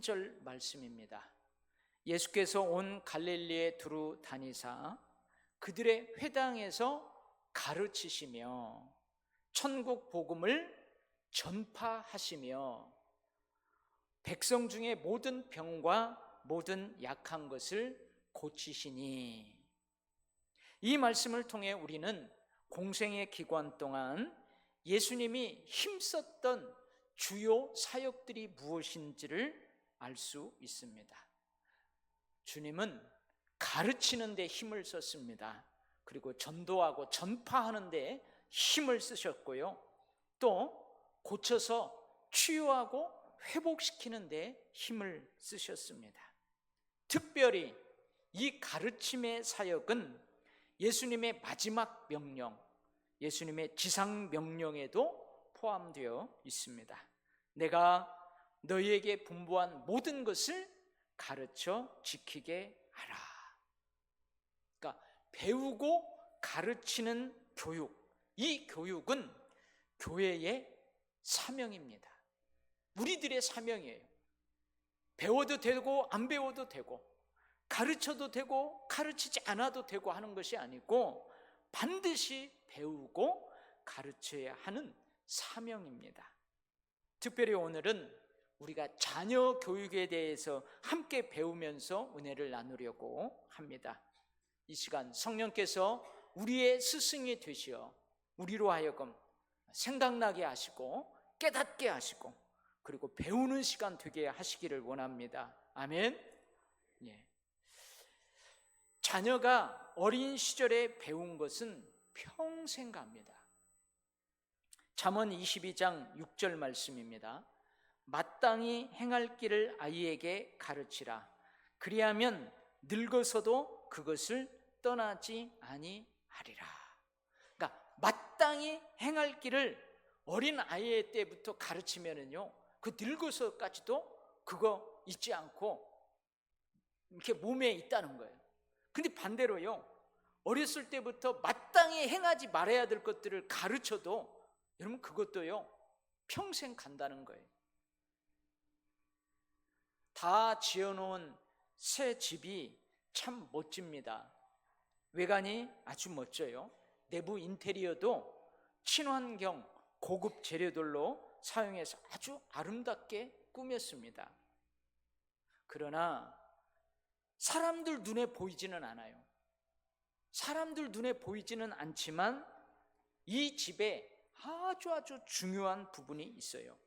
3절 말씀입니다. 예수께서 온 갈릴리에 두루 다니사 그들의 회당에서 가르치시며 천국 복음을 전파하시며 백성 중에 모든 병과 모든 약한 것을 고치시니. 이 말씀을 통해 우리는 공생의 기간 동안 예수님이 힘썼던 주요 사역들이 무엇인지를 알 수 있습니다. 주님은 가르치는 데 힘을 썼습니다. 그리고 전도하고 전파하는 데 힘을 쓰셨고요, 또 고쳐서 치유하고 회복시키는 데 힘을 쓰셨습니다. 특별히 이 가르침의 사역은 예수님의 마지막 명령, 예수님의 지상 명령에도 포함되어 있습니다. 내가 너희에게 분부한 모든 것을 가르쳐 지키게 하라. 그러니까 배우고 가르치는 교육, 이 교육은 교회의 사명입니다. 우리들의 사명이에요. 배워도 되고 안 배워도 되고 가르쳐도 되고 가르치지 않아도 되고 하는 것이 아니고 반드시 배우고 가르쳐야 하는 사명입니다. 특별히 오늘은 우리가 자녀 교육에 대해서 함께 배우면서 은혜를 나누려고 합니다. 이 시간 성령께서 우리의 스승이 되시어 우리로 하여금 생각나게 하시고 깨닫게 하시고 그리고 배우는 시간 되게 하시기를 원합니다. 아멘. 예. 자녀가 어린 시절에 배운 것은 평생 갑니다. 잠언 22장 6절 말씀입니다. 마땅히 행할 길을 아이에게 가르치라. 그리하면 늙어서도 그것을 떠나지 아니하리라. 그러니까 마땅히 행할 길을 어린 아이의 때부터 가르치면은요, 그 늙어서까지도 그거 잊지 않고 이렇게 몸에 있다는 거예요. 근데 반대로요, 어렸을 때부터 마땅히 행하지 말아야 될 것들을 가르쳐도 여러분 그것도요 평생 간다는 거예요. 다 지어놓은 새 집이 참 멋집니다. 외관이 아주 멋져요. 내부 인테리어도 친환경 고급 재료들로 사용해서 아주 아름답게 꾸몄습니다. 그러나 사람들 눈에 보이지는 않아요. 사람들 눈에 보이지는 않지만 이 집에 아주 중요한 부분이 있어요.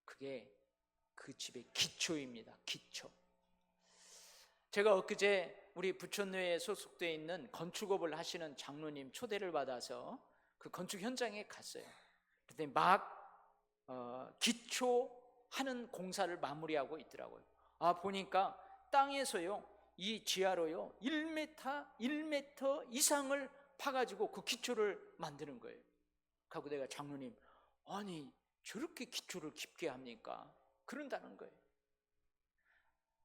그게 그 집의 기초입니다. 기초. 제가 엊그제 우리 부천교회에 소속되어 있는 건축업을 하시는 장로님 초대를 받아서 그 건축 현장에 갔어요. 그런데 막 기초하는 공사를 마무리하고 있더라고요. 보니까 땅에서요, 이 지하로요 1m 이상을 파가지고 그 기초를 만드는 거예요. 그리고 내가 장로님, 아니 저렇게 기초를 깊게 합니까? 그런다는 거예요.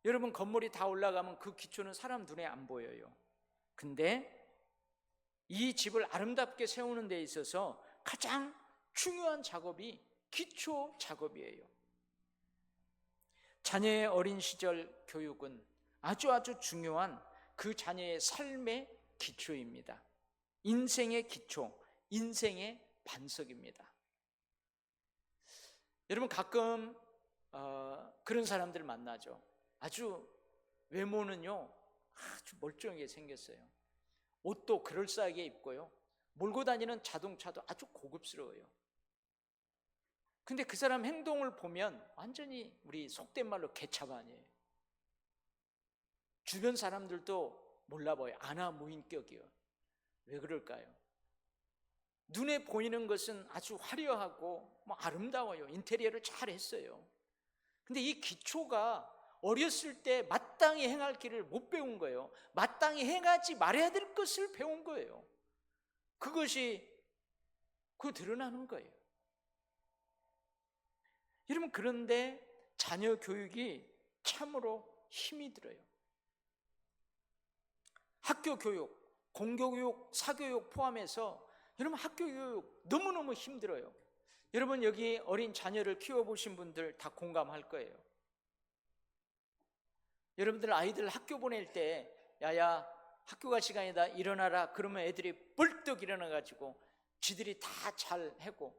여러분, 건물이 다 올라가면 그 기초는 사람 눈에 안 보여요. 근데 이 집을 아름답게 세우는 데 있어서 가장 중요한 작업이 기초 작업이에요. 자녀의 어린 시절 교육은 아주 중요한 그 자녀의 삶의 기초입니다. 인생의 기초, 인생의 반석입니다. 여러분, 가끔 그런 사람들 만나죠. 아주 외모는요 아주 멀쩡하게 생겼어요. 옷도 그럴싸하게 입고요, 몰고 다니는 자동차도 아주 고급스러워요. 근데 그 사람 행동을 보면 완전히 우리 속된 말로 개차반이에요. 주변 사람들도 몰라봐요. 아나무인격이요. 왜 그럴까요? 눈에 보이는 것은 아주 화려하고 아름다워요. 인테리어를 잘 했어요. 근데 이 기초가 어렸을 때 마땅히 행할 길을 못 배운 거예요. 마땅히 행하지 말아야 될 것을 배운 거예요. 그것이 드러나는 거예요. 여러분, 그런데 자녀 교육이 참으로 힘이 들어요. 학교 교육, 공교육, 사교육 포함해서 여러분 학교 교육 너무너무 힘들어요. 여러분 여기 어린 자녀를 키워보신 분들 다 공감할 거예요. 여러분들 아이들 학교 보낼 때 야야 학교 갈 시간이다 일어나라 그러면 애들이 벌떡 일어나가지고 쥐들이 다 잘 하고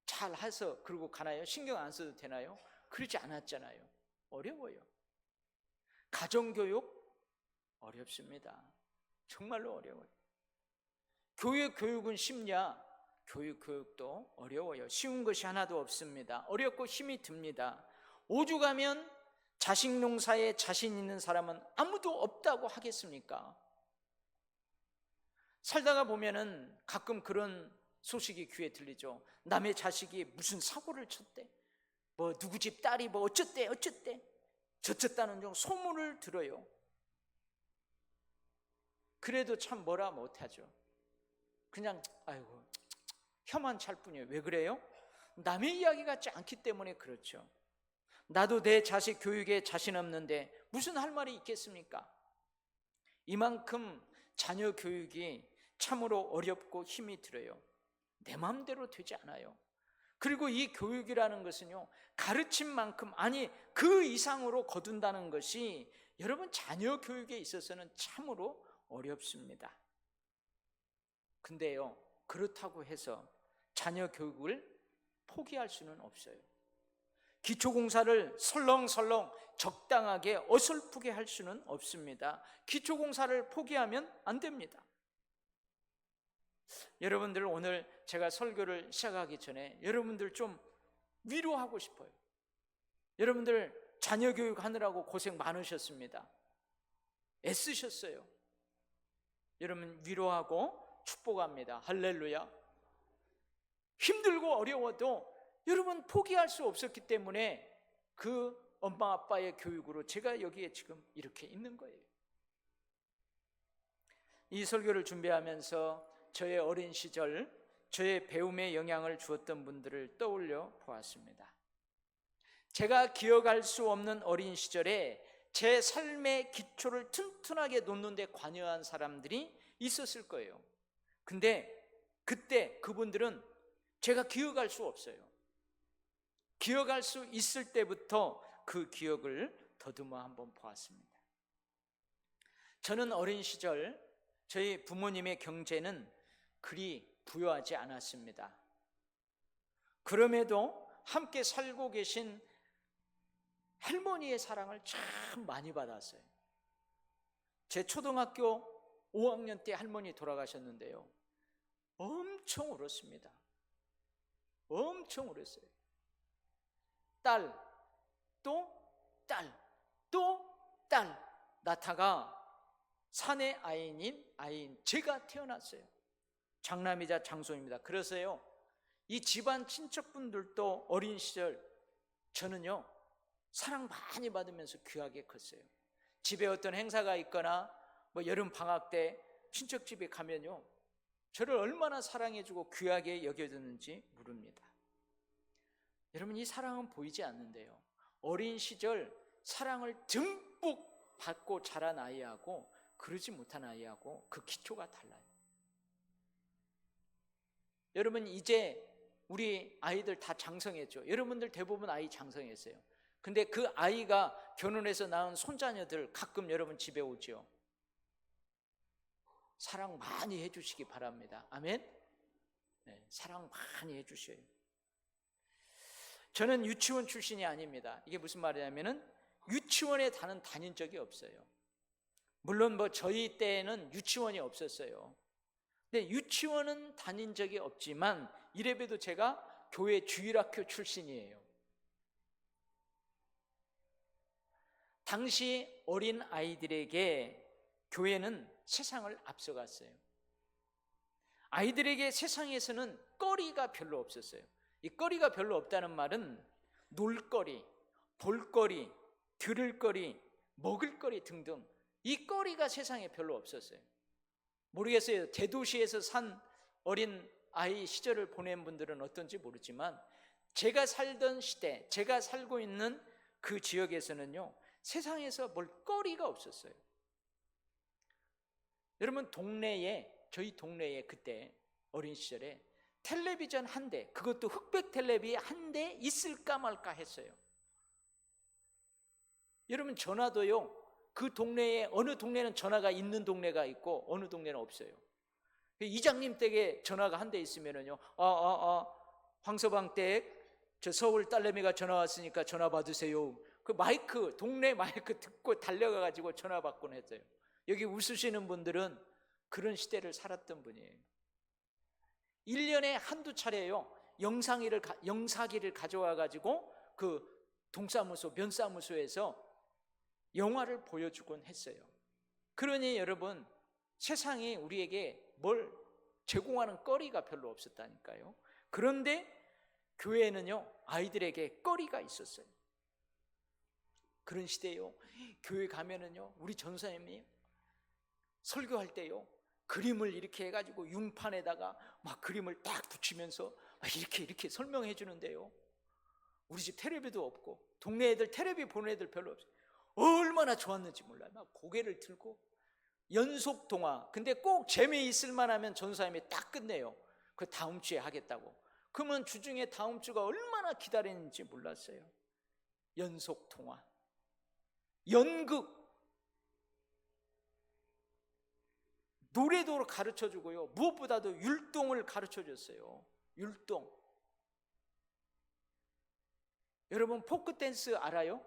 잘 해서 그러고 가나요? 신경 안 써도 되나요? 그러지 않았잖아요. 어려워요. 가정교육 어렵습니다. 정말로 어려워요. 교육은 쉽냐? 교육도 어려워요. 쉬운 것이 하나도 없습니다. 어렵고 힘이 듭니다. 오죽하면 자식 농사에 자신 있는 사람은 아무도 없다고 하겠습니까? 살다가 보면은 가끔 그런 소식이 귀에 들리죠. 남의 자식이 무슨 사고를 쳤대, 뭐 누구 집 딸이 뭐 어쨌대 저쳤다는 좀 소문을 들어요. 그래도 참 뭐라 못하죠. 그냥 아이고 혀만 찰 뿐이에요. 왜 그래요? 남의 이야기 같지 않기 때문에 그렇죠. 나도 내 자식 교육에 자신 없는데 무슨 할 말이 있겠습니까? 이만큼 자녀 교육이 참으로 어렵고 힘이 들어요. 내 마음대로 되지 않아요. 그리고 이 교육이라는 것은요, 가르친 만큼 아니 그 이상으로 거둔다는 것이 여러분 자녀 교육에 있어서는 참으로 어렵습니다. 근데요, 그렇다고 해서 자녀 교육을 포기할 수는 없어요. 기초공사를 설렁설렁 적당하게 어설프게 할 수는 없습니다. 기초공사를 포기하면 안 됩니다. 여러분들 오늘 제가 설교를 시작하기 전에 여러분들 좀 위로하고 싶어요. 여러분들 자녀 교육하느라고 고생 많으셨습니다. 애쓰셨어요. 여러분 위로하고 축복합니다. 할렐루야. 힘들고 어려워도 여러분 포기할 수 없었기 때문에 그 엄마 아빠의 교육으로 제가 여기에 지금 이렇게 있는 거예요. 이 설교를 준비하면서 저의 어린 시절 저의 배움에 영향을 주었던 분들을 떠올려 보았습니다. 제가 기억할 수 없는 어린 시절에 제 삶의 기초를 튼튼하게 놓는 데 관여한 사람들이 있었을 거예요. 근데 그때 그분들은 제가 기억할 수 없어요. 기억할 수 있을 때부터 그 기억을 더듬어 한번 보았습니다. 저는 어린 시절 저희 부모님의 경제는 그리 부유하지 않았습니다. 그럼에도 함께 살고 계신 할머니의 사랑을 참 많이 받았어요. 제 초등학교 5학년 때 할머니 돌아가셨는데요, 엄청 울었습니다. 엄청 울었어요. 딸, 또 딸, 또 딸 낳다가 사내 아이인 제가 태어났어요. 장남이자 장손입니다. 그래서요, 이 집안 친척분들도 어린 시절 저는요 사랑 많이 받으면서 귀하게 컸어요. 집에 어떤 행사가 있거나 뭐 여름 방학 때 친척집에 가면요 저를 얼마나 사랑해주고 귀하게 여겨주는지 모릅니다. 여러분 이 사랑은 보이지 않는데요, 어린 시절 사랑을 듬뿍 받고 자란 아이하고 그러지 못한 아이하고 그 기초가 달라요. 여러분 이제 우리 아이들 다 장성했죠. 여러분들 대부분 아이 장성했어요. 근데 그 아이가 결혼해서 낳은 손자녀들 가끔 여러분 집에 오죠. 사랑 많이 해주시기 바랍니다. 아멘. 네, 사랑 많이 해주셔요. 저는 유치원 출신이 아닙니다. 이게 무슨 말이냐면은 유치원에 다닌 적이 없어요. 물론 뭐 저희 때에는 유치원이 없었어요. 근데 유치원은 다닌 적이 없지만 이래봬도 제가 교회 주일학교 출신이에요. 당시 어린 아이들에게 교회는 세상을 앞서갔어요. 아이들에게 세상에서는 거리가 별로 없었어요. 이 거리가 별로 없다는 말은 놀거리, 볼거리, 들을거리, 먹을거리 등등 이 거리가 세상에 별로 없었어요. 모르겠어요. 대도시에서 산 어린 아이 시절을 보낸 분들은 어떤지 모르지만 제가 살던 시대, 제가 살고 있는 그 지역에서는요 세상에서 뭘 거리가 없었어요. 여러분 저희 동네에 그때 어린 시절에 텔레비전 한 대, 그것도 흑백 텔레비 한 대 있을까 말까 했어요. 여러분, 전화도요, 그 동네에 어느 동네는 전화가 있는 동네가 있고 어느 동네는 없어요. 이장님 댁에 전화가 한 대 있으면은요, 황서방 댁 저 서울 딸내미가 전화 왔으니까 전화 받으세요. 그 마이크, 동네 마이크 듣고 달려가 가지고 전화 받곤 했어요. 여기 웃으시는 분들은 그런 시대를 살았던 분이에요. 1년에 한두 차례요, 영사기를 가져와 가지고 그 동사무소, 면사무소에서 영화를 보여주곤 했어요. 그러니 여러분, 세상이 우리에게 뭘 제공하는 거리가 별로 없었다니까요. 그런데 교회는요, 아이들에게 거리가 있었어요. 그런 시대요, 교회 가면은요, 우리 전사님이 설교할 때요, 그림을 이렇게 해가지고 융판에다가 막 그림을 딱 붙이면서 막 이렇게 설명해 주는데요, 우리 집 텔레비도 없고 동네 애들 텔레비 보는 애들 별로 없어요. 얼마나 좋았는지 몰라요. 막 고개를 들고 연속 동화. 근데 꼭 재미있을 만하면 전사님이 딱 끝내요. 그 다음 주에 하겠다고. 그러면 주중에 다음 주가 얼마나 기다리는지 몰랐어요. 연속 동화, 연극, 노래도 가르쳐주고요, 무엇보다도 율동을 가르쳐줬어요. 율동. 여러분, 포크 댄스 알아요?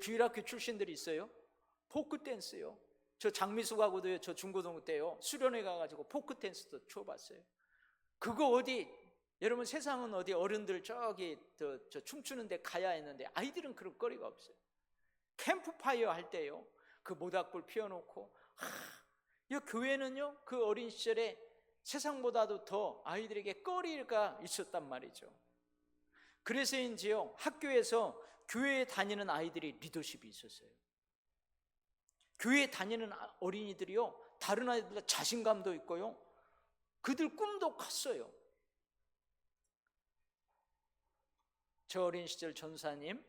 주일학교 출신들이 있어요? 포크 댄스요. 저 장미숙하고도요, 저 중고등부 때요, 수련회 가가지고 포크 댄스도 추어봤어요. 그거 어디, 여러분, 세상은 어디 어른들 저기 저 춤추는데 가야 했는데 아이들은 그런 거리가 없어요. 캠프파이어 할 때요, 그 모닥불 피워놓고, 이 교회는요, 그 어린 시절에 세상보다도 더 아이들에게 거리가 있었단 말이죠. 그래서인지요, 학교에서 교회에 다니는 아이들이 리더십이 있었어요. 교회에 다니는 어린이들이요, 다른 아이들보다 자신감도 있고요, 그들 꿈도 컸어요. 저 어린 시절 전사님,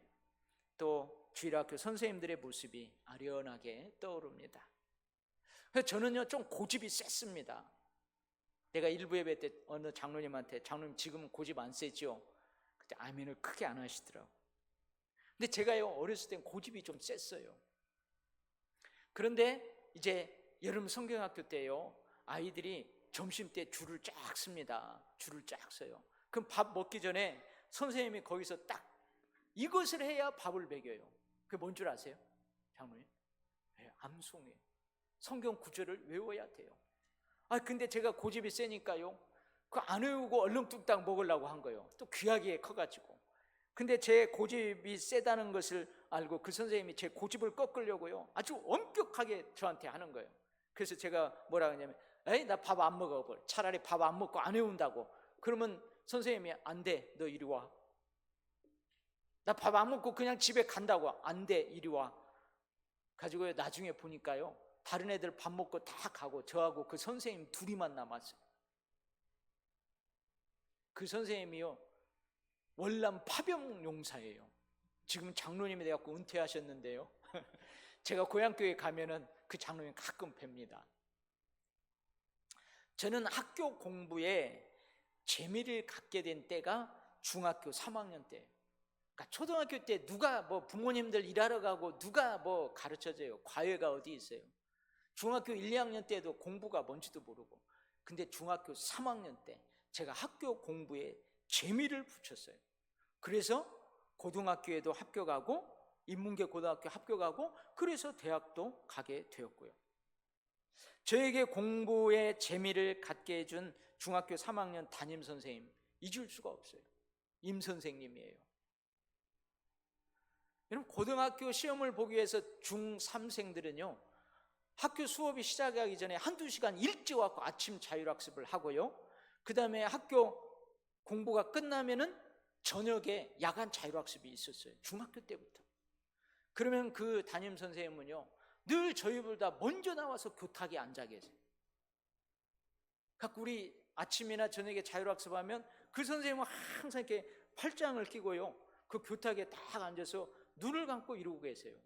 또 주일학교 선생님들의 모습이 아련하게 떠오릅니다. 그래서 저는요, 좀 고집이 셌습니다. 내가 일부 예배 때 어느 장로님한테, 장로님 지금은 고집 안 세죠? 그때 아멘을 크게 안 하시더라고요. 근데 제가요, 어렸을 땐 고집이 좀 셌어요. 그런데 이제 여름 성경학교 때요, 아이들이 점심 때 줄을 쫙 씁니다. 줄을 쫙 서요. 그럼 밥 먹기 전에 선생님이 거기서 딱 이것을 해야 밥을 먹여요. 그게 뭔 줄 아세요? 장로님? 네, 암송이에요. 성경 구절을 외워야 돼요. 근데 제가 고집이 세니까요, 그거 안 외우고 얼렁뚱땅 먹으려고 한 거예요. 또 귀하게 커가지고. 근데 제 고집이 세다는 것을 알고 그 선생님이 제 고집을 꺾으려고요, 아주 엄격하게 저한테 하는 거예요. 그래서 제가 뭐라 하냐면, 에이, 나 밥 안 먹어. 차라리 밥 안 먹고 안 외운다고. 그러면 선생님이, 안 돼, 너 이리 와. 나 밥 안 먹고 그냥 집에 간다고. 안 돼, 이리 와. 가지고 나중에 보니까요, 다른 애들 밥 먹고 다 가고 저하고 그 선생님 둘이만 남았어요. 그 선생님이요, 월남 파병 용사예요. 지금 장로님이 돼갖고 은퇴하셨는데요, 제가 고향교회 가면은 그 장로님 가끔 뵙니다. 저는 학교 공부에 재미를 갖게 된 때가 중학교 3학년 때. 그러니까 초등학교 때 누가 뭐 부모님들 일하러 가고 누가 뭐 가르쳐줘요? 과외가 어디 있어요? 중학교 1, 2학년 때도 공부가 뭔지도 모르고. 근데 중학교 3학년 때 제가 학교 공부에 재미를 붙였어요. 그래서 고등학교에도 합격하고 인문계 고등학교 합격하고, 그래서 대학도 가게 되었고요. 저에게 공부에 재미를 갖게 해준 중학교 3학년 담임 선생님, 잊을 수가 없어요. 임 선생님이에요. 여러분, 고등학교 시험을 보기 위해서 중3생들은요, 학교 수업이 시작하기 전에 한두 시간 일찍 와서 아침 자율학습을 하고요, 그 다음에 학교 공부가 끝나면은 저녁에 야간 자율학습이 있었어요. 중학교 때부터. 그러면 그 담임 선생님은요, 늘 저희보다 먼저 나와서 교탁에 앉아 계세요. 그러니까 우리 아침이나 저녁에 자율학습하면 그 선생님은 항상 이렇게 팔짱을 끼고요, 그 교탁에 딱 앉아서 눈을 감고 이러고 계세요.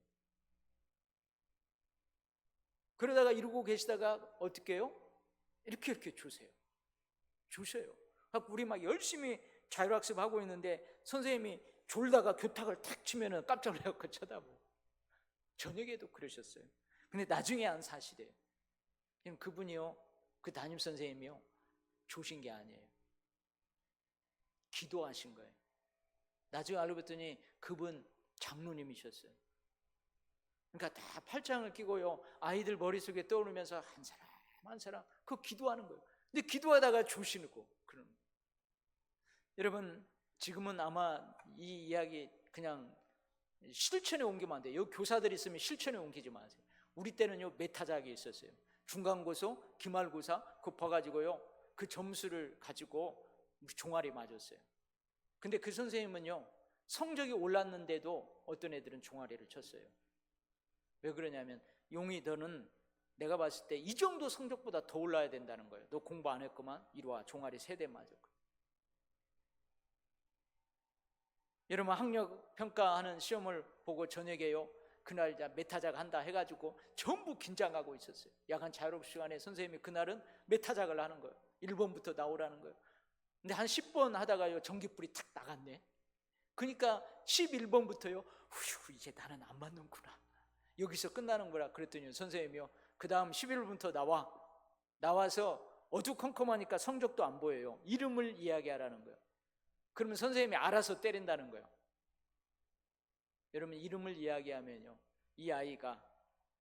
그러다가 이러고 계시다가 어떻게 해요? 이렇게 주세요. 주셔요. 우리 막 열심히 자율학습하고 있는데 선생님이 졸다가 교탁을 탁 치면은 깜짝 놀라고 쳐다보고, 저녁에도 그러셨어요. 근데 나중에 한 사실이에요. 그분이요, 그 담임 선생님이요, 조신 게 아니에요. 기도하신 거예요. 나중에 알고 봤더니 그분 장로님이셨어요. 그러니까 다 팔짱을 끼고요, 아이들 머릿속에 떠오르면서 한 사람 한 사람 그 기도하는 거예요. 근데 기도하다가 조시고 그러는 거예요. 여러분, 지금은 아마 이 이야기 그냥 실천에 옮기면 안 돼요. 여기 교사들 있으면 실천에 옮기지 마세요. 우리 때는요, 메타작이 있었어요. 중간고사, 기말고사 그거 봐가지고요, 그 점수를 가지고 종아리 맞았어요. 근데 그 선생님은요, 성적이 올랐는데도 어떤 애들은 종아리를 쳤어요. 왜 그러냐면, 용이 너는 내가 봤을 때 이 정도 성적보다 더 올라야 된다는 거예요. 너 공부 안 했구만, 이리 와, 종아리 3대 맞았고. 여러분, 학력 평가하는 시험을 보고 저녁에요, 그날 메타작 한다 해가지고 전부 긴장하고 있었어요. 야간 자율학 시간에 선생님이 그날은 메타작을 하는 거예요. 1번부터 나오라는 거예요. 근데 한 10번 하다가요, 전기불이 탁 나갔네. 그러니까 11번부터요, 휴, 이제 나는 안 맞는구나, 여기서 끝나는 거라 그랬더니 선생님이요, 그 다음 11번부터 나와서 어두컴컴하니까 성적도 안 보여요. 이름을 이야기하라는 거예요. 그러면 선생님이 알아서 때린다는 거예요. 여러분, 이름을 이야기하면요, 이 아이가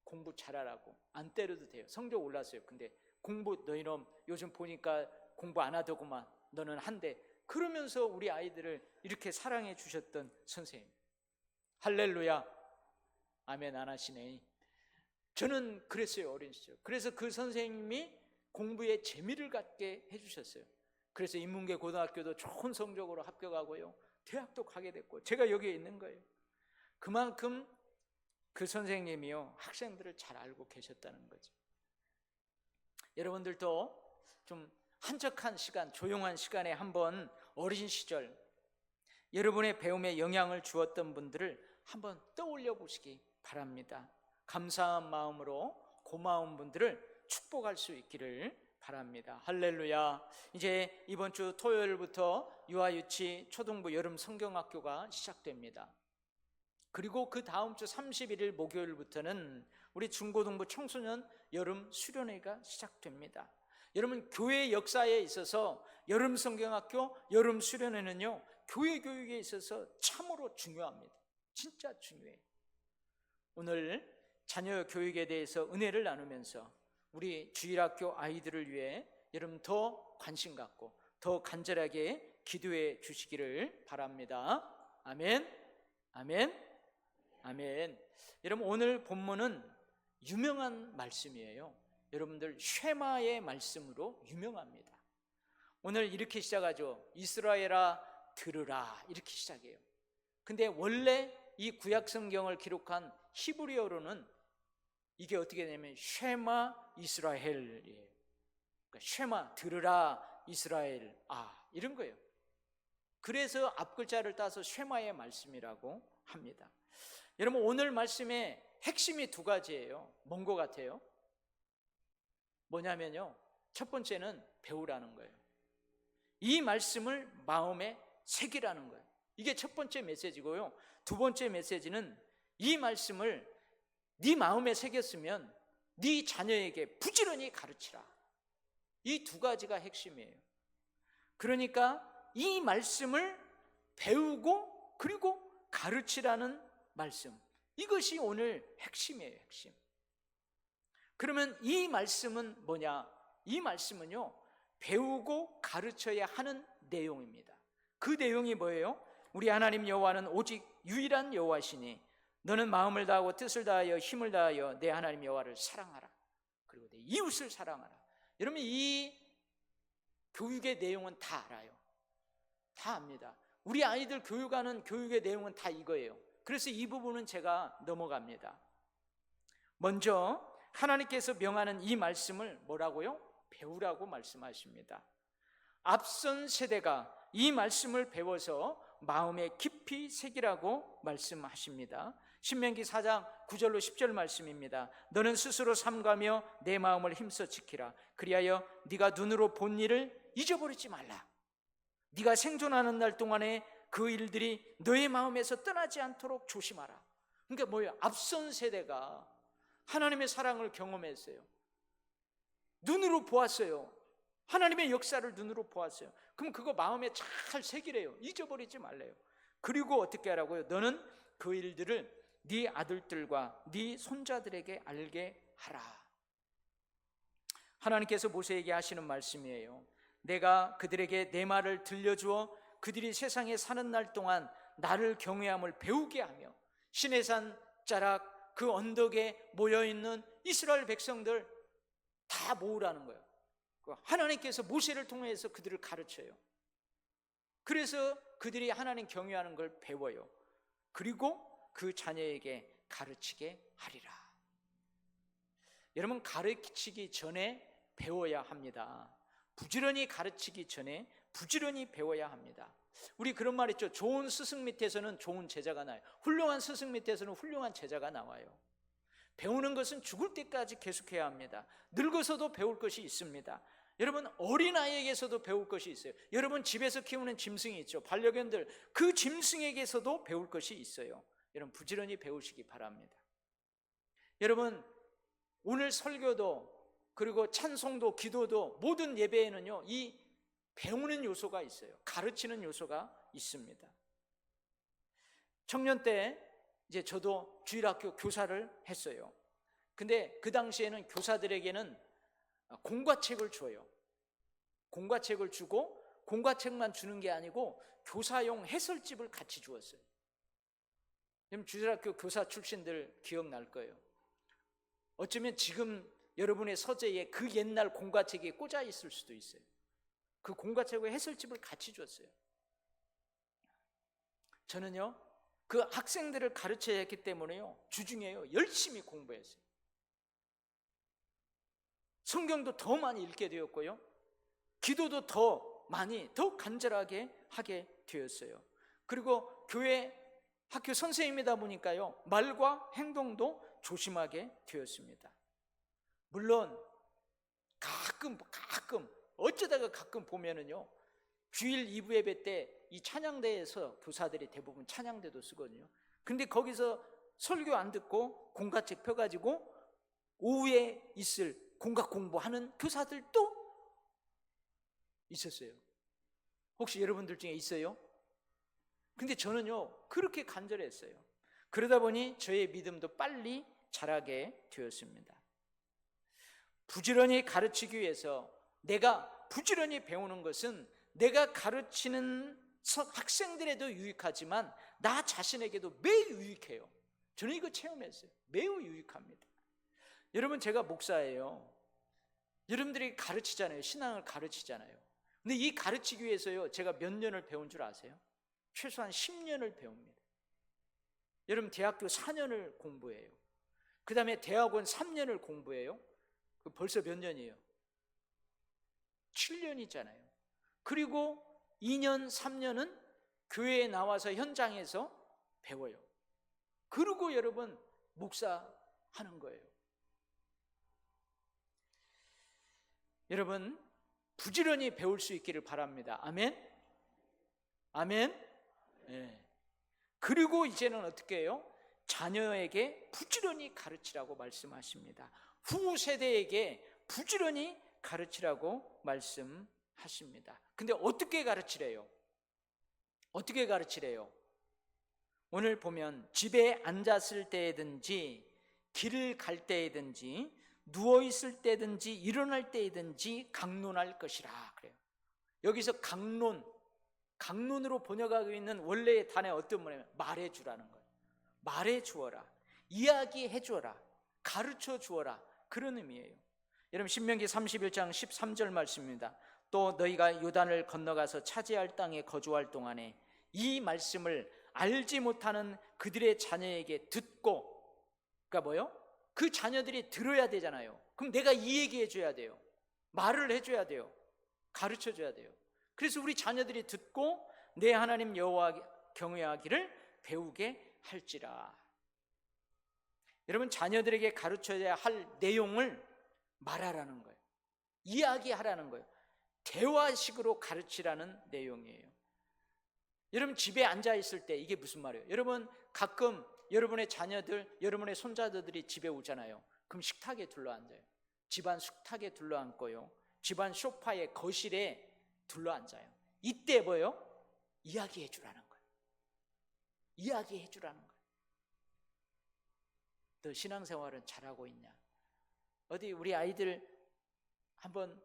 공부 잘하라고 안 때려도 돼요. 성적 올랐어요. 근데 공부, 너희놈 요즘 보니까 공부 안 하더구만, 너는 한대. 그러면서 우리 아이들을 이렇게 사랑해 주셨던 선생님. 할렐루야. 아멘 안 하시네. 저는 그랬어요, 어린 시절. 그래서 그 선생님이 공부에 재미를 갖게 해주셨어요. 그래서 인문계 고등학교도 좋은 성적으로 합격하고요, 대학도 가게 됐고, 제가 여기에 있는 거예요. 그만큼 그 선생님이요, 학생들을 잘 알고 계셨다는 거죠. 여러분들도 좀 한적한 시간, 조용한 시간에 한번 어린 시절 여러분의 배움에 영향을 주었던 분들을 한번 떠올려 보시기 바랍니다. 감사한 마음으로 고마운 분들을 축복할 수 있기를 바랍니다. 할렐루야. 이제 이번 주 토요일부터 유아유치 초등부 여름 성경학교가 시작됩니다. 그리고 그 다음 주 31일 목요일부터는 우리 중고등부 청소년 여름 수련회가 시작됩니다. 여러분, 교회 역사에 있어서 여름 성경학교, 여름 수련회는요, 교회 교육에 있어서 참으로 중요합니다. 진짜 중요해요. 오늘 자녀 교육에 대해서 은혜를 나누면서 우리 주일학교 아이들을 위해 여러분 더 관심 갖고 더 간절하게 기도해 주시기를 바랍니다. 아멘, 아멘, 아멘. 여러분, 오늘 본문은 유명한 말씀이에요. 여러분들 쉐마의 말씀으로 유명합니다. 오늘 이렇게 시작하죠. 이스라엘아 들으라, 이렇게 시작해요. 근데 원래 이 구약 성경을 기록한 히브리어로는 이게 어떻게 되냐면 쉐마 이스라엘이에요. 그러니까 쉐마 들으라 이스라엘, 이런 거예요. 그래서 앞글자를 따서 쉐마의 말씀이라고 합니다. 여러분, 오늘 말씀의 핵심이 2가지예요. 뭔 것 같아요? 뭐냐면요, 첫 번째는 배우라는 거예요. 이 말씀을 마음에 새기라는 거예요. 이게 첫 번째 메시지고요. 2번째 메시지는 이 말씀을 네 마음에 새겼으면 네 자녀에게 부지런히 가르치라. 이 2가지가 핵심이에요. 그러니까 이 말씀을 배우고 그리고 가르치라는 말씀, 이것이 오늘 핵심이에요. 핵심. 그러면 이 말씀은 뭐냐? 이 말씀은요, 배우고 가르쳐야 하는 내용입니다. 그 내용이 뭐예요? 우리 하나님 여호와는 오직 유일한 여호와시니 너는 마음을 다하고 뜻을 다하여 힘을 다하여 내 하나님 여호와를 사랑하라. 그리고 내 이웃을 사랑하라. 여러분, 이 교육의 내용은 다 알아요. 다 압니다. 우리 아이들 교육하는 교육의 내용은 다 이거예요. 그래서 이 부분은 제가 넘어갑니다. 먼저 하나님께서 명하는 이 말씀을 뭐라고요? 배우라고 말씀하십니다. 앞선 세대가 이 말씀을 배워서 마음에 깊이 새기라고 말씀하십니다. 신명기 4장 9절로 10절 말씀입니다. 너는 스스로 삼가며 내 마음을 힘써 지키라. 그리하여 네가 눈으로 본 일을 잊어버리지 말라. 네가 생존하는 날 동안에 그 일들이 너의 마음에서 떠나지 않도록 조심하라. 그러니까 뭐예요? 앞선 세대가 하나님의 사랑을 경험했어요. 눈으로 보았어요. 하나님의 역사를 눈으로 보았어요. 그럼 그거 마음에 잘 새기래요. 잊어버리지 말래요. 그리고 어떻게 하라고요? 너는 그 일들을 네 아들들과 네 손자들에게 알게 하라. 하나님께서 모세에게 하시는 말씀이에요. 내가 그들에게 내 말을 들려주어 그들이 세상에 사는 날 동안 나를 경외함을 배우게 하며 시내산 자락 그 언덕에 모여있는 이스라엘 백성들 다 모으라는 거예요. 하나님께서 모세를 통해서 그들을 가르쳐요. 그래서 그들이 하나님 경외하는 걸 배워요. 그리고 그 자녀에게 가르치게 하리라. 여러분, 가르치기 전에 배워야 합니다. 부지런히 가르치기 전에 부지런히 배워야 합니다. 우리 그런 말 있죠. 좋은 스승 밑에서는 좋은 제자가 나요. 훌륭한 스승 밑에서는 훌륭한 제자가 나와요. 배우는 것은 죽을 때까지 계속해야 합니다. 늙어서도 배울 것이 있습니다. 여러분, 어린아이에게서도 배울 것이 있어요. 여러분, 집에서 키우는 짐승이 있죠. 반려견들, 그 짐승에게서도 배울 것이 있어요. 여러분, 부지런히 배우시기 바랍니다. 여러분, 오늘 설교도 그리고 찬송도 기도도 모든 예배에는요, 이 배우는 요소가 있어요. 가르치는 요소가 있습니다. 청년 때 이제 저도 주일학교 교사를 했어요. 근데 그 당시에는 교사들에게는 공과책을 줘요. 공과책을 주고 공과책만 주는 게 아니고 교사용 해설집을 같이 주었어요. 주일학교 교사 출신들 기억날 거예요. 어쩌면 지금 여러분의 서재에 그 옛날 공과책이 꽂아 있을 수도 있어요. 그 공과책과 해설집을 같이 줬어요. 저는요, 그 학생들을 가르쳐야 했기 때문에요, 주중에요 열심히 공부했어요. 성경도 더 많이 읽게 되었고요, 기도도 더 많이, 더 간절하게 하게 되었어요. 그리고 교회 학교 선생님이다 보니까요, 말과 행동도 조심하게 되었습니다. 물론 가끔 어쩌다가 가끔 보면은요, 주일 2부 예배 때 이 찬양대에서 교사들이 대부분 찬양대도 쓰거든요. 근데 거기서 설교 안 듣고 공과책 펴가지고 오후에 있을 공학 공부하는 교사들도 있었어요. 혹시 여러분들 중에 있어요? 근데 저는요, 그렇게 간절했어요. 그러다 보니 저의 믿음도 빨리 자라게 되었습니다. 부지런히 가르치기 위해서 내가 부지런히 배우는 것은 내가 가르치는 학생들에도 유익하지만 나 자신에게도 매우 유익해요. 저는 이거 체험했어요. 매우 유익합니다. 여러분, 제가 목사예요. 여러분들이 가르치잖아요. 신앙을 가르치잖아요. 근데 이 가르치기 위해서요, 제가 몇 년을 배운 줄 아세요? 최소한 10년을 배웁니다. 여러분, 대학교 4년을 공부해요. 그 다음에 대학원 3년을 공부해요. 벌써 몇 년이에요? 7년이잖아요. 그리고 2년, 3년은 교회에 나와서 현장에서 배워요. 그리고 여러분, 목사하는 거예요. 여러분, 부지런히 배울 수 있기를 바랍니다. 아멘? 아멘? 네. 그리고 이제는 어떻게 해요? 자녀에게 부지런히 가르치라고 말씀하십니다. 후 세대에게 부지런히 가르치라고 말씀하십니다. 근데 어떻게 가르치래요? 어떻게 가르치래요? 오늘 보면 집에 앉았을 때든지 길을 갈 때든지 누워있을 때든지 일어날 때든지 강론할 것이라 그래요. 여기서 강론으로 번역하고 있는 원래의 단어의 어떤 뭐냐면 말해주라는 거예요. 말해주어라, 이야기해주어라, 가르쳐주어라, 그런 의미예요. 여러분, 신명기 31장 13절 말씀입니다. 또 너희가 요단을 건너가서 차지할 땅에 거주할 동안에 이 말씀을 알지 못하는 그들의 자녀에게 듣고, 그러니까 뭐요? 그 자녀들이 들어야 되잖아요. 그럼 내가 이 얘기해 줘야 돼요. 말을 해줘야 돼요. 가르쳐 줘야 돼요. 그래서 우리 자녀들이 듣고 내 하나님 여호와 경외하기를 배우게 할지라. 여러분, 자녀들에게 가르쳐야 할 내용을 말하라는 거예요. 이야기하라는 거예요. 대화식으로 가르치라는 내용이에요. 여러분 집에 앉아 있을 때 이게 무슨 말이에요? 여러분 가끔 여러분의 자녀들, 여러분의 손자들이 집에 오잖아요. 그럼 식탁에 둘러앉아요. 집안 식탁에 둘러앉고요, 집안 소파에, 거실에 둘러앉아요. 이때 뭐예요? 이야기해 주라는 거예요. 이야기해 주라는 거예요. 너 신앙생활은 잘하고 있냐? 어디 우리 아이들 한번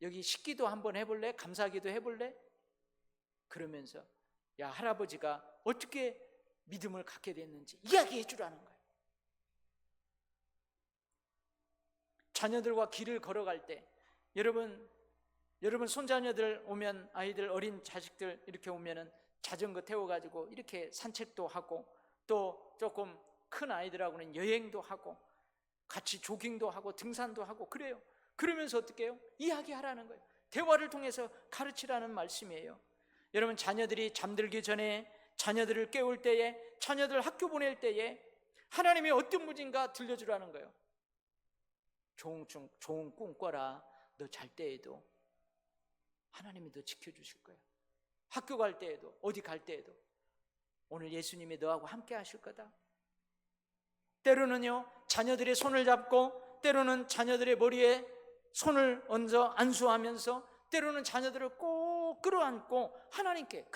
여기 식기도 한번 해볼래? 감사기도 해볼래? 그러면서 야, 할아버지가 어떻게 믿음을 갖게 됐는지 이야기해 주라는 거예요. 자녀들과 길을 걸어갈 때 여러분 손자녀들 오면, 아이들, 어린 자식들 이렇게 오면은 자전거 태워가지고 이렇게 산책도 하고, 또 조금 큰 아이들하고는 여행도 하고 같이 조깅도 하고 등산도 하고 그래요. 그러면서 어떻게 해요? 이야기하라는 거예요. 대화를 통해서 가르치라는 말씀이에요. 여러분 자녀들이 잠들기 전에, 자녀들을 깨울 때에, 자녀들 학교 보낼 때에 하나님이 어떤 분인가 들려주라는 거예요. 좋은 꿈 꿔라. 너 잘 때에도 하나님이 너 지켜주실 거야. 학교 갈 때에도, 어디 갈 때에도 오늘 예수님이 너하고 함께 하실 거다. 때로는요, 자녀들의 손을 잡고, 때로는 자녀들의 머리에 손을 얹어 안수하면서, 때로는 자녀들을 꼭 끌어안고 하나님께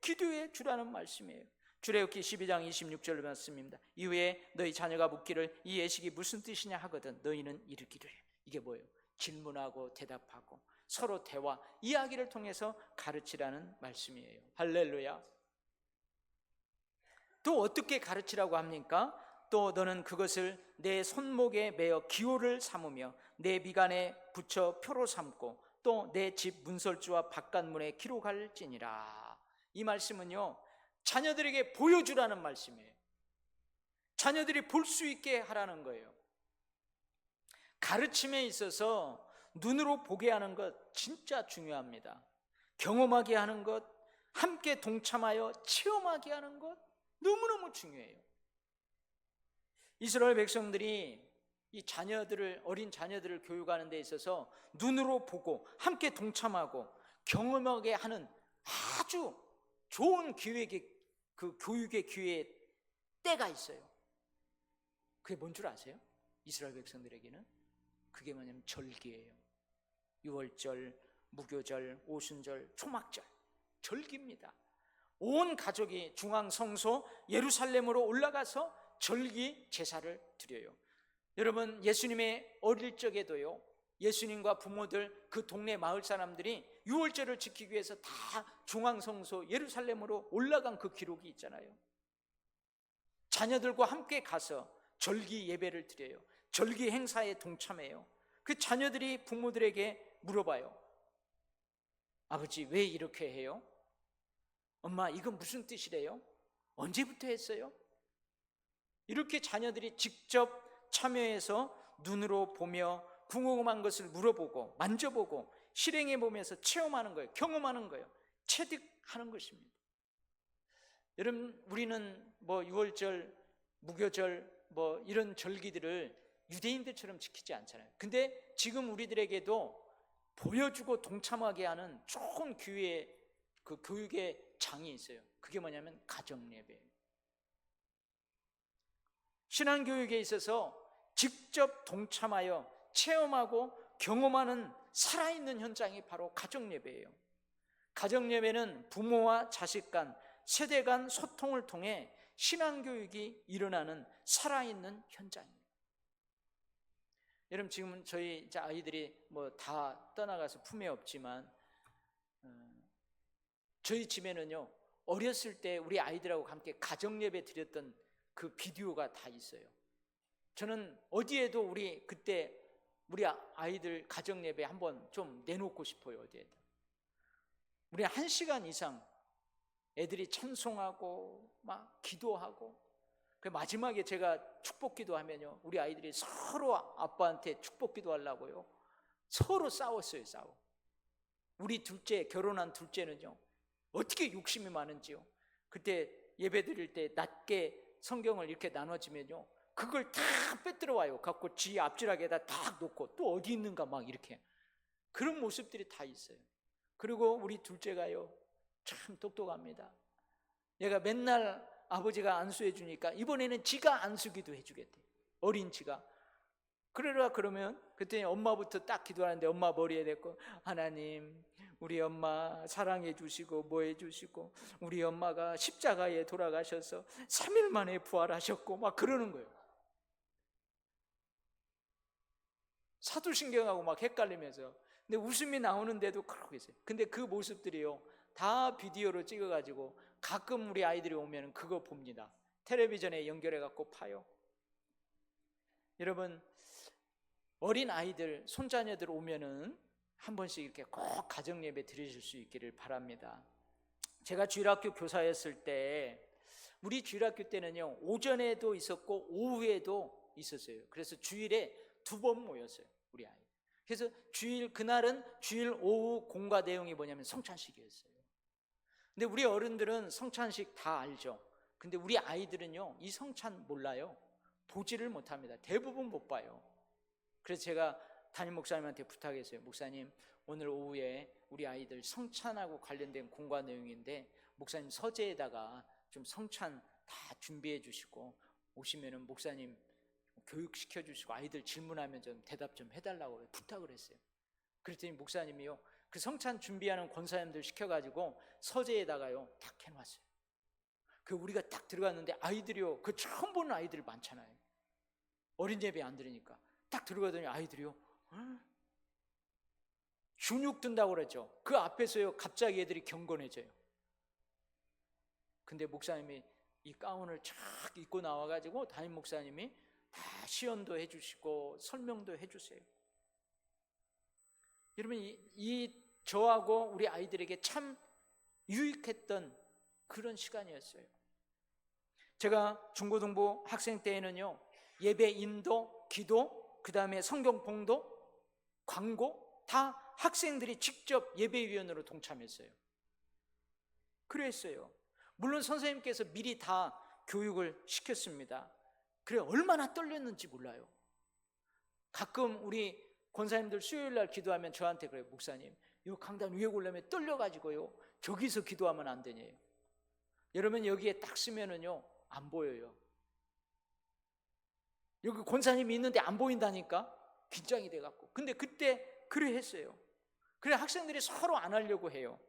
기도해 주라는 말씀이에요. 출애굽기 12장 26절 말씀입니다. 이후에 너희 자녀가 묻기를 이 예식이 무슨 뜻이냐 하거든 너희는 이르기를. 이게 뭐예요? 질문하고 대답하고 서로 대화, 이야기를 통해서 가르치라는 말씀이에요. 할렐루야. 또 어떻게 가르치라고 합니까? 또 너는 그것을 내 손목에 매어 기호를 삼으며 내 미간에 붙여 표로 삼고 또 내 집 문설주와 바깥문에 기록할지니라. 이 말씀은요, 자녀들에게 보여주라는 말씀이에요. 자녀들이 볼 수 있게 하라는 거예요. 가르침에 있어서 눈으로 보게 하는 것 진짜 중요합니다. 경험하게 하는 것, 함께 동참하여 체험하게 하는 것 너무너무 중요해요. 이스라엘 백성들이 이 자녀들을, 어린 자녀들을 교육하는 데 있어서 눈으로 보고 함께 동참하고 경험하게 하는 아주 좋은 기획의, 그 교육의 기회의 때가 있어요. 그게 뭔 줄 아세요? 이스라엘 백성들에게는 그게 뭐냐면 절기예요. 유월절, 무교절, 오순절, 초막절, 절기입니다. 온 가족이 중앙성소 예루살렘으로 올라가서 절기 제사를 드려요. 여러분 예수님의 어릴 적에도요, 예수님과 부모들, 그 동네 마을 사람들이 유월절을 지키기 위해서 다 중앙성소 예루살렘으로 올라간 그 기록이 있잖아요. 자녀들과 함께 가서 절기 예배를 드려요. 절기 행사에 동참해요. 그 자녀들이 부모들에게 물어봐요. 아버지 왜 이렇게 해요? 엄마 이건 무슨 뜻이래요? 언제부터 했어요? 이렇게 자녀들이 직접 참여해서 눈으로 보며 궁금한 것을 물어보고 만져보고 실행해 보면서 체험하는 거예요. 경험하는 거예요. 체득하는 것입니다. 여러분 우리는 뭐 유월절, 무교절 뭐 이런 절기들을 유대인들처럼 지키지 않잖아요. 근데 지금 우리들에게도 보여주고 동참하게 하는 좋은 기회의 그 교육의 장이 있어요. 그게 뭐냐면 가정예배예요. 신앙교육에 있어서 직접 동참하여 체험하고 경험하는 살아있는 현장이 바로 가정예배예요. 가정예배는 부모와 자식 간, 세대 간 소통을 통해 신앙교육이 일어나는 살아있는 현장이에요. 여러분 지금은 저희 이제 아이들이 뭐 다 떠나가서 품에 없지만 저희 집에는요, 어렸을 때 우리 아이들하고 함께 가정예배 드렸던 그 비디오가 다 있어요. 저는 어디에도 우리 그때 우리 아이들 가정예배 한번 좀 내놓고 싶어요. 어디에다 우리 1시간 이상 애들이 찬송하고 막 기도하고, 그 마지막에 제가 축복기도 하면요, 우리 아이들이 서로 아빠한테 축복기도 하려고요 서로 싸웠어요. 우리 둘째, 결혼한 둘째는요 어떻게 욕심이 많은지요. 그때 예배 드릴 때 낮게 성경을 이렇게 나눠지면요 그걸 다 빼들어 와요. 갖고 지 앞지락에다 딱 놓고 또 어디 있는가 막 이렇게. 그런 모습들이 다 있어요. 그리고 우리 둘째가요, 참 똑똑합니다. 얘가 맨날 아버지가 안수해 주니까 이번에는 지가 안수기도 해주겠대. 어린 지가. 그러라 그러면 그때 엄마부터 딱 기도하는데 엄마 머리에 대고, 하나님 우리 엄마 사랑해 주시고 뭐 해 주시고, 우리 엄마가 십자가에 돌아가셔서 3일 만에 부활하셨고 막 그러는 거예요. 사두신경하고 막 헷갈리면서. 근데 웃음이 나오는데도 그러고 있어요. 근데 그 모습들이요, 다 비디오로 찍어가지고 가끔 우리 아이들이 오면 그거 봅니다. 텔레비전에 연결해갖고 파요. 여러분, 어린 아이들, 손자녀들 오면은 한 번씩 이렇게 꼭 가정 예배 드리실 수 있기를 바랍니다. 제가 주일학교 교사였을 때, 우리 주일학교 때는요, 오전에도 있었고 오후에도 있었어요. 그래서 주일에 2번 모였어요, 우리 아이. 그래서 그날은 주일 오후 공과 내용이 뭐냐면 성찬식이었어요. 근데 우리 어른들은 성찬식 다 알죠. 근데 우리 아이들은요, 이 성찬 몰라요. 보지를 못합니다. 대부분 못 봐요. 그래서 제가 담임 목사님한테 부탁했어요. 목사님, 오늘 오후에 우리 아이들 성찬하고 관련된 공과 내용인데 목사님 서재에다가 좀 성찬 다 준비해 주시고 오시면은 목사님 교육시켜 주시고 아이들 질문하면 좀 대답 좀 해달라고 부탁을 했어요. 그랬더니 목사님이요, 그 성찬 준비하는 권사님들 시켜가지고 서재에다가요 딱 해놨어요. 그 우리가 딱 들어갔는데 아이들이요, 그 처음 보는 아이들이 많잖아요. 어린 예배 안 들으니까 딱 들어가더니 아이들이요, 주눅 든다고 그랬죠. 그 앞에서요 갑자기 애들이 경건해져요. 근데 목사님이 이 가운을 쫙 입고 나와가지고 담임 목사님이 다 시연도 해주시고 설명도 해주세요. 여러분, 저하고 우리 아이들에게 참 유익했던 그런 시간이었어요. 제가 중고등부 학생 때에는요, 예배 인도, 기도, 그 다음에 성경 봉독, 광고 다 학생들이 직접 예배위원으로 동참했어요. 그랬어요. 물론 선생님께서 미리 다 교육을 시켰습니다. 그래, 얼마나 떨렸는지 몰라요. 가끔 우리 권사님들 수요일 날 기도하면 저한테 그래요. 목사님, 이 강단 위에 올라면 떨려가지고요 저기서 기도하면 안 되냐요. 여러분, 여기에 딱 쓰면은요 안 보여요. 여기 권사님이 있는데 안 보인다니까 긴장이 돼갖고. 근데 그때 그래 했어요. 그래, 학생들이 서로 안 하려고 해요.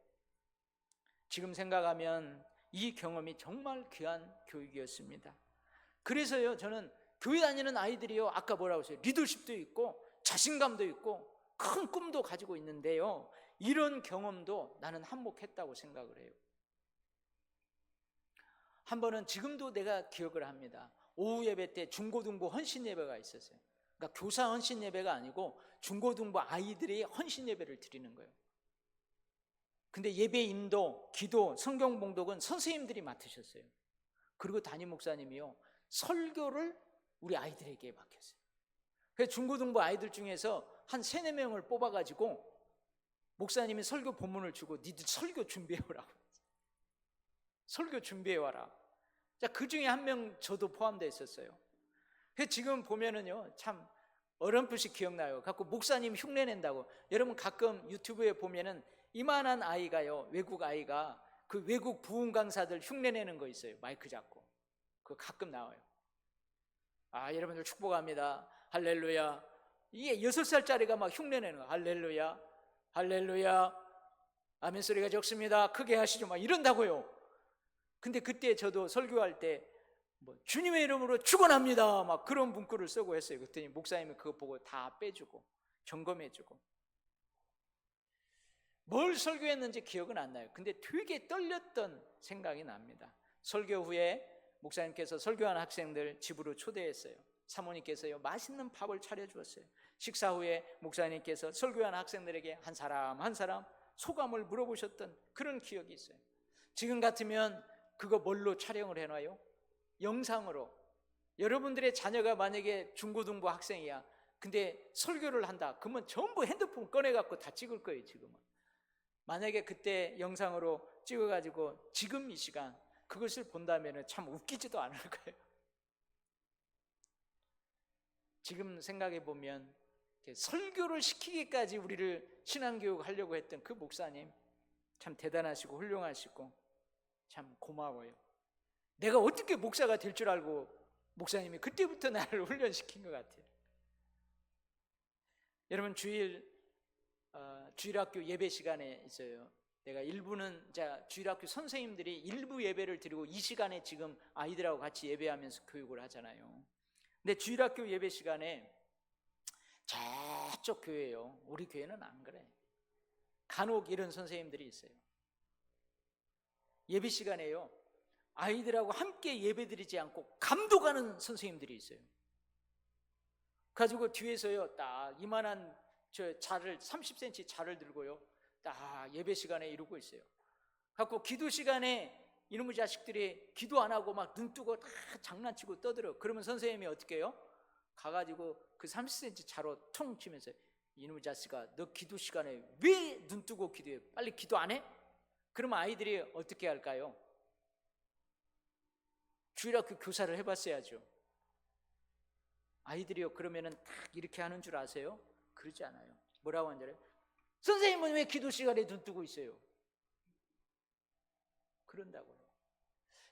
지금 생각하면 이 경험이 정말 귀한 교육이었습니다. 그래서요, 저는 교회 다니는 아이들이요, 아까 뭐라고 했어요? 리더십도 있고 자신감도 있고 큰 꿈도 가지고 있는데요, 이런 경험도 나는 한몫했다고 생각을 해요. 한 번은 지금도 내가 기억을 합니다. 오후 예배 때 중고등부 헌신 예배가 있었어요. 그러니까 교사 헌신 예배가 아니고 중고등부 아이들이 헌신 예배를 드리는 거예요. 근데 예배 인도, 기도, 성경 봉독은 선생님들이 맡으셨어요. 그리고 담임 목사님이요, 설교를 우리 아이들에게 맡겼어요. 그래서 중고등부 아이들 중에서 한 3-4명을 뽑아가지고 목사님이 설교 본문을 주고 니들 설교 준비해오라고. 설교 준비해와라. 자, 그 중에 한 명 저도 포함되어 있었어요. 그래서 지금 보면은요, 참 어렴풋이 기억나요. 갖고 목사님 흉내 낸다고. 여러분, 가끔 유튜브에 보면은 이만한 아이가요, 외국 아이가 그 외국 부흥 강사들 흉내 내는 거 있어요. 마이크 잡고. 그거 가끔 나와요. 아, 여러분들 축복합니다. 할렐루야. 이게 6살짜리가 막 흉내 내는 거. 할렐루야, 할렐루야, 아멘 소리가 적습니다. 크게 하시죠. 막 이런다고요. 근데 그때 저도 설교할 때 주님의 이름으로 축원합니다 막 그런 문구를 쓰고 했어요. 그랬더니 목사님이 그거 보고 다 빼주고 점검해주고. 뭘 설교했는지 기억은 안 나요. 근데 되게 떨렸던 생각이 납니다. 설교 후에 목사님께서 설교하는 학생들 집으로 초대했어요. 사모님께서요 맛있는 밥을 차려주었어요. 식사 후에 목사님께서 설교하는 학생들에게 한 사람 한 사람 소감을 물어보셨던 그런 기억이 있어요. 지금 같으면 그거 뭘로 촬영을 해놔요? 영상으로. 여러분들의 자녀가 만약에 중고등부 학생이야, 근데 설교를 한다, 그러면 전부 핸드폰 꺼내갖고 다 찍을 거예요. 지금은 만약에 그때 영상으로 찍어가지고 지금 이 시간 그것을 본다면 참 웃기지도 않을 거예요. 지금 생각해 보면 설교를 시키기까지 우리를 신앙교육 하려고 했던 그 목사님 참 대단하시고 훌륭하시고 참 고마워요. 내가 어떻게 목사가 될 줄 알고 목사님이 그때부터 나를 훈련시킨 것 같아요. 여러분 주일학교 예배 시간에 있어요. 내가 일부는 주일학교 선생님들이 일부 예배를 드리고 이 시간에 지금 아이들하고 같이 예배하면서 교육을 하잖아요. 근데 주일학교 예배 시간에 저쪽 교회요, 우리 교회는 안 그래. 간혹 이런 선생님들이 있어요. 예배 시간에요, 아이들하고 함께 예배드리지 않고 감독하는 선생님들이 있어요. 가지고 뒤에서요, 딱 이만한 자를 30cm 자를 들고요, 딱 예배 시간에 이러고 있어요. 갖고 기도 시간에 이놈의 자식들이 기도 안 하고 막 눈 뜨고 다 장난치고 떠들어. 그러면 선생님이 어떻게 해요? 가가지고 그 30cm 자로 퉁 치면서, 이놈의 자식아, 너 기도 시간에 왜 눈 뜨고 기도해? 빨리 기도 안 해? 그러면 아이들이 어떻게 할까요? 주일학교 교사를 해봤어야죠. 아이들이요, 그러면은 딱 이렇게 하는 줄 아세요? 그러지 않아요. 뭐라고 하는 줄 알아요? 선생님은 왜 기도 시간에 눈 뜨고 있어요? 그런다고요.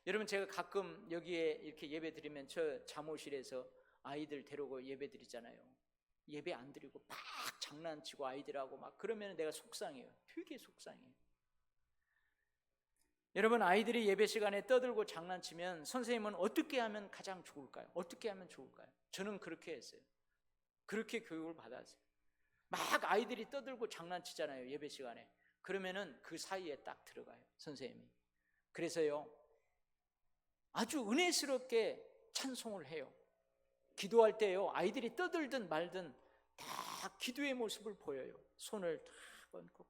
여러분, 제가 가끔 여기에 이렇게 예배 드리면 저 잠옷실에서 아이들 데리고 예배 드리잖아요. 예배 안 드리고 막 장난치고 아이들하고 막 그러면 내가 속상해요. 되게 속상해요. 여러분, 아이들이 예배 시간에 떠들고 장난치면 선생님은 어떻게 하면 가장 좋을까요? 어떻게 하면 좋을까요? 저는 그렇게 했어요. 그렇게 교육을 받았어요. 막 아이들이 떠들고 장난치잖아요, 예배 시간에. 그러면은 그 사이에 딱 들어가요, 선생님이. 그래서요, 아주 은혜스럽게 찬송을 해요. 기도할 때요, 아이들이 떠들든 말든 다 기도의 모습을 보여요. 손을 다 얹고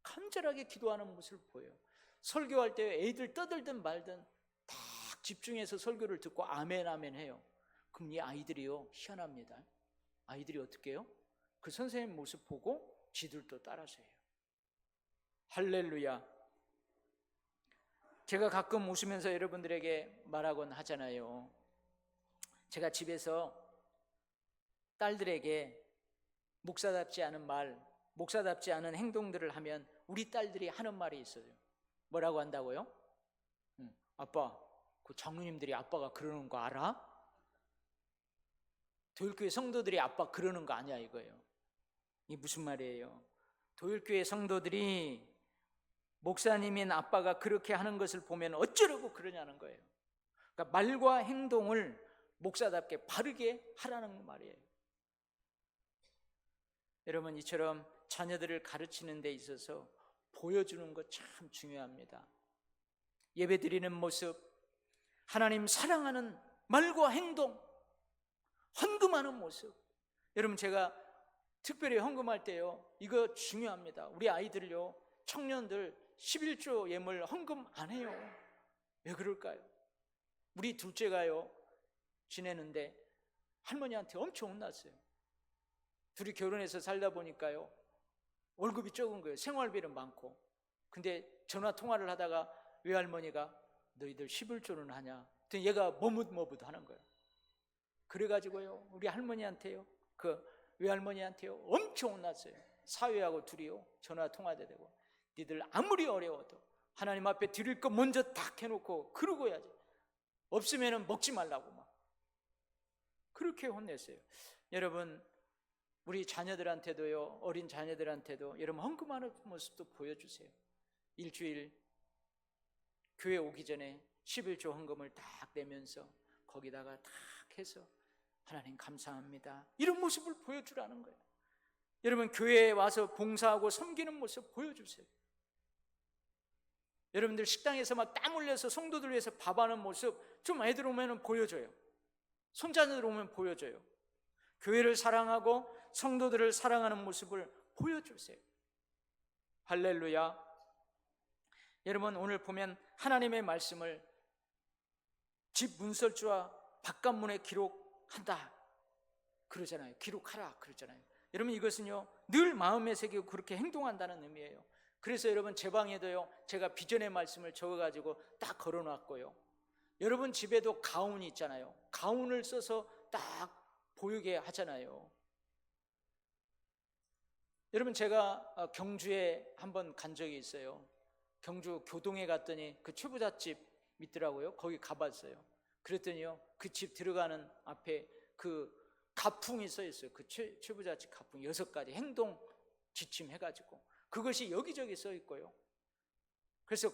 간절하게 기도하는 모습을 보여요. 설교할 때 애들 떠들든 말든 딱 집중해서 설교를 듣고 아멘 아멘 해요. 그럼 이 아이들이요, 희한합니다. 아이들이 어떻게 해요? 그 선생님 모습 보고 지들도 따라서 해요. 할렐루야. 제가 가끔 웃으면서 여러분들에게 말하곤 하잖아요. 제가 집에서 딸들에게 목사답지 않은 말, 목사답지 않은 행동들을 하면 우리 딸들이 하는 말이 있어요. 뭐라고 한다고요? 아빠, 그 장로님들이 아빠가 그러는 거 알아? 도율교회 성도들이 아빠 그러는 거 아니야, 이거예요. 이게 무슨 말이에요? 도율교회 성도들이 목사님인 아빠가 그렇게 하는 것을 보면 어쩌려고 그러냐는 거예요. 그러니까 말과 행동을 목사답게 바르게 하라는 말이에요. 여러분, 이처럼 자녀들을 가르치는 데 있어서 보여주는 것 참 중요합니다. 예배드리는 모습, 하나님 사랑하는 말과 행동, 헌금하는 모습. 여러분, 제가 특별히 헌금할 때요, 이거 중요합니다. 우리 아이들요, 청년들 11조 예물 헌금 안 해요. 왜 그럴까요? 우리 둘째가요, 지내는데 할머니한테 엄청 혼났어요. 둘이 결혼해서 살다 보니까요, 월급이 적은 거예요. 생활비는 많고. 근데 전화 통화를 하다가 외할머니가 너희들 11조는 하냐? 그랬더니 얘가 머뭇머뭇 하는 거예요. 그래가지고요, 우리 할머니한테요, 그 외할머니한테요, 엄청 혼났어요. 사위하고 둘이요, 전화 통화도 되고, 니들 아무리 어려워도 하나님 앞에 드릴 거 먼저 딱 해놓고 그러고 해야지. 없으면 먹지 말라고 막 그렇게 혼냈어요. 여러분, 우리 자녀들한테도요, 어린 자녀들한테도 여러분 헌금하는 모습도 보여주세요. 일주일 교회 오기 전에 11조 헌금을 딱 내면서 거기다가 딱 해서 하나님 감사합니다, 이런 모습을 보여주라는 거예요. 여러분, 교회에 와서 봉사하고 섬기는 모습 보여주세요. 여러분들 식당에서 막 땀 흘려서 성도들 위해서 밥하는 모습 좀 애들 오면 보여줘요. 손자들 오면 보여줘요. 교회를 사랑하고 성도들을 사랑하는 모습을 보여주세요. 할렐루야. 여러분, 오늘 보면 하나님의 말씀을 집 문설주와 바깥문에 기록한다 그러잖아요. 기록하라 그러잖아요. 여러분, 이것은요, 늘 마음에 새기고 그렇게 행동한다는 의미예요. 그래서 여러분, 제 방에도요, 제가 비전의 말씀을 적어가지고 딱 걸어놨고요. 여러분 집에도 가운이 있잖아요. 가운을 써서 딱 보이게 하잖아요. 여러분, 제가 경주에 한번 간 적이 있어요. 경주 교동에 갔더니 그 최부잣집 있더라고요. 거기 가봤어요. 그랬더니요, 그 집 들어가는 앞에 그 가풍이 써 있어요. 그 최부잣집 가풍 6가지 행동 지침 해가지고 그것이 여기저기 써 있고요. 그래서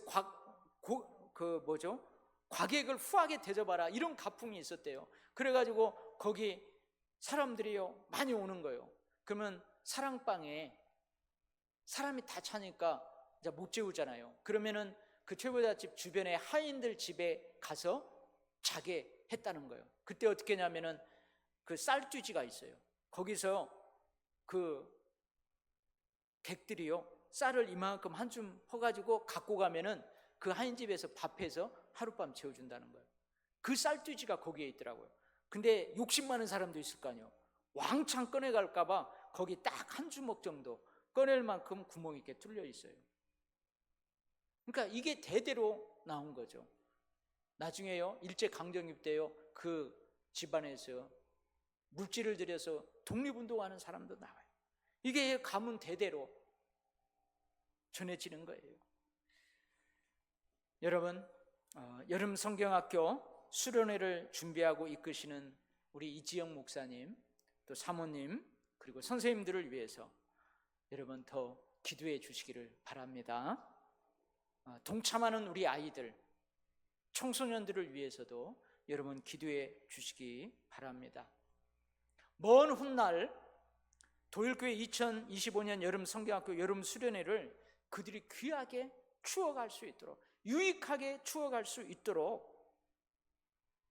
과객을 후하게 대접하라, 이런 가풍이 있었대요. 그래가지고 거기 사람들이요 많이 오는 거예요. 그러면 사랑방에 사람이 다 차니까 이제 못 재우잖아요. 그러면은 그 최부잣집 주변에 하인들 집에 가서 자게 했다는 거예요. 그때 어떻게 했냐면은 그 쌀돼지가 있어요. 거기서 그 객들이요 쌀을 이만큼 한 줌 퍼가지고 갖고 가면은 그 하인 집에서 밥해서 하룻밤 재워준다는 거예요. 그 쌀돼지가 거기에 있더라고요. 근데 욕심 많은 사람도 있을 거 아니에요. 왕창 꺼내갈까봐 거기 딱 한 주먹 정도 꺼낼 만큼 구멍이 이렇게 뚫려 있어요. 그러니까 이게 대대로 나온 거죠. 나중에요 일제강점기 때요 그 집안에서 물질을 들여서 독립운동하는 사람도 나와요. 이게 가문 대대로 전해지는 거예요. 여러분, 여름 성경학교 수련회를 준비하고 이끄시는 우리 이지영 목사님, 또 사모님, 그리고 선생님들을 위해서 여러분 더 기도해 주시기를 바랍니다. 동참하는 우리 아이들, 청소년들을 위해서도 여러분 기도해 주시기 바랍니다. 먼 훗날 도일교회 2025년 여름 성경학교 여름 수련회를 그들이 귀하게 추억할 수 있도록, 유익하게 추억할 수 있도록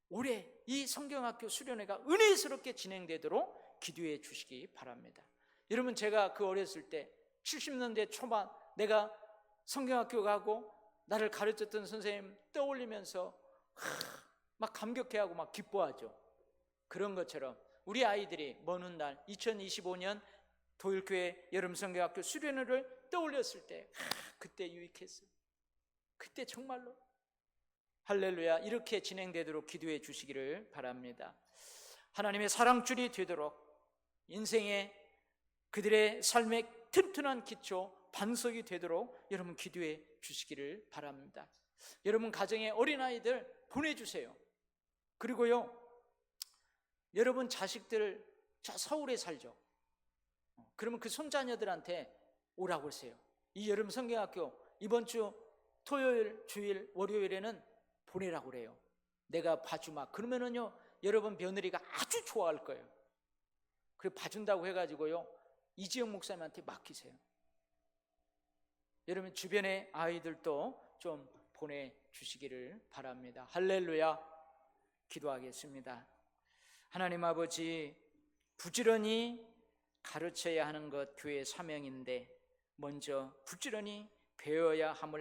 올해 이 성경학교 수련회가 은혜스럽게 진행되도록 기도해 주시기 바랍니다. 여러분, 제가 그 어렸을 때 70년대 초반 내가 성경학교 가고 나를 가르쳤던 선생님 떠올리면서 막 감격해하고 막 기뻐하죠. 그런 것처럼 우리 아이들이 먼 훗날 2025년 도일교회 여름성경학교 수련회를 떠올렸을 때 그때 유익했어요. 그때 정말로 할렐루야, 이렇게 진행되도록 기도해 주시기를 바랍니다. 하나님의 사랑줄이 되도록 인생의 그들의 삶의 튼튼한 기초, 반석이 되도록 여러분 기도해 주시기를 바랍니다. 여러분 가정에 어린아이들 보내주세요. 그리고요 여러분 자식들 저 서울에 살죠. 그러면 그 손자녀들한테 오라고 하세요. 이 여름 성경학교 이번 주 토요일, 주일, 월요일에는 보내라고 그래요. 내가 봐주마. 그러면은요 여러분 며느리가 아주 좋아할 거예요. 그래 봐준다고 해가지고요 이지영 목사님한테 맡기세요. 여러분 주변의 아이들도 좀 보내주시기를 바랍니다. 할렐루야. 기도하겠습니다. 하나님 아버지, 부지런히 가르쳐야 하는 것 교회의 사명인데 먼저 부지런히 배워야 함을